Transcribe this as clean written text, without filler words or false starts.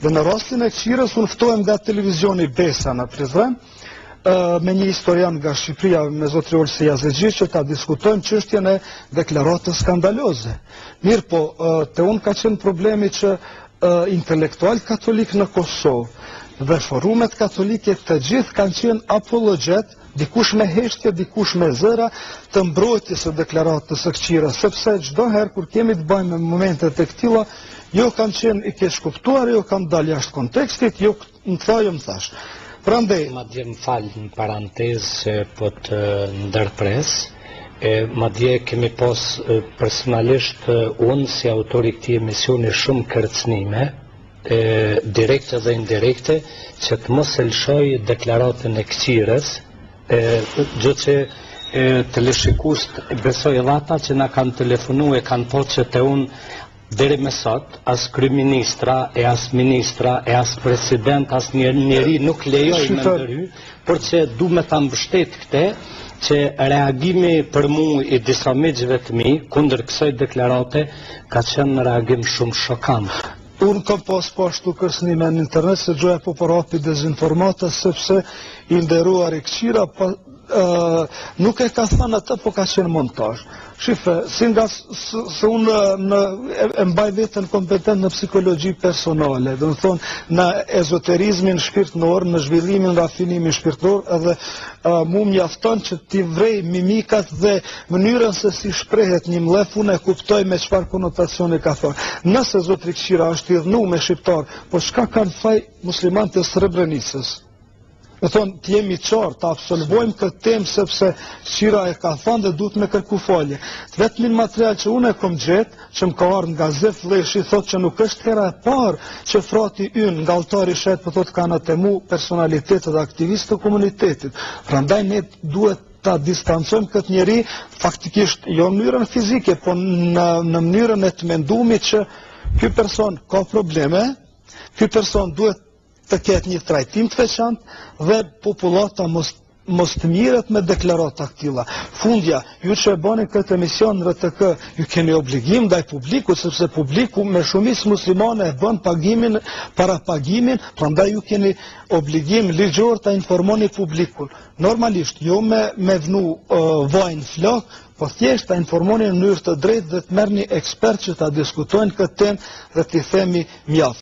Dhe në rastin e këqirës unë ftohem nga televizioni Besa në Prizren, me një historian nga Shqipëria, me zotri Olsi Jazegji, që ta diskutojmë çështjen e deklaratës skandaloze. Mirë po, te unë ka qenë problemi që intelektual katolik në Kosovë dhe forumet katolike të gjithë kanë qenë apologjet, dikush me heshtje, dikush me zëra, të mbrojtjes së deklaratës së këqira, sepse çdo herë kur kemi të bëjmë me momentet e këtilla, jo kanë qenë i keq kuptuar, jo kanë dalë jashtë kontekstit, jo më thash. Prandaj, madje më fal në parantezë se po të ndërpres, madje kemi pas personalisht unë si autori i këtij emisioni shumë kërcënime, direkte dhe indirekte, që të mos e lëshoj deklaratën e këqirës, gjë që teleshikues besoj edhe ata që na kanë telefonu e kanë po që te unë deri me sot, as kryeministra, e as ministra, e as president, as njeri nuk lejoj me ndërhy, por që du me ta mbështet këte, që reagimi për mu i disa miqve të mi, kundër kësaj deklarate, ka qenë në reagim shumë shokant. Unë kam pas ashtu kërcënime në internet se gjoja po përhapi dezinformata, sepse i nderuar i këqira nuk e ka thënë atë, po ka qenë montazh. Shife, si nga se unë e mbaj vetën kompetent në psikologji personale, dhe më thonë në ezoterizmin shpirtnor, në zhvillimin, rafinimin shpirtnor, edhe mu mjafton që ti vrej mimikat dhe mënyrën se si shprehet një mlef, unë e kuptoj me çfarë konotacioni ka thonë. Nëse zotri Këqira është i dhënu me shqiptar, po çka kanë faj muslimanët e Srebrenicës? Me thonë, të jemi qartë, të absolvojmë këtë temë sepse Këqira e ka thënë dhe duhet me kërku falje. Vetëmin material që unë e kom gjetë, që më ka ardhur nga Zef Vleshi, thotë që nuk është hera e parë që frati ynë nga altari shet, po thotë kanë të mu personalitetet dhe aktivistë të komunitetit. Prandaj ne duhet ta distancojmë këtë njeri, faktikisht jo në mënyrën fizike, po në mënyrën e të mendumit që ky person ka probleme, ky person duhet të ketë një trajtim të veçantë dhe popullata mos të mirët me deklarata këtilla. Fundja, ju që e bani këtë emision në RTK, ju keni obligim ndaj publiku, sepse publiku me shumicë muslimane e bën pagimin, para pagimin, prandaj ju keni obligim ligjor të informoni publikun. Normalisht, jo me vnu vajnë flok, po thjesht të informoni në mënyrë të drejtë dhe të merrni ekspert që ta diskutojnë këtë temë dhe t'i themi mjaft.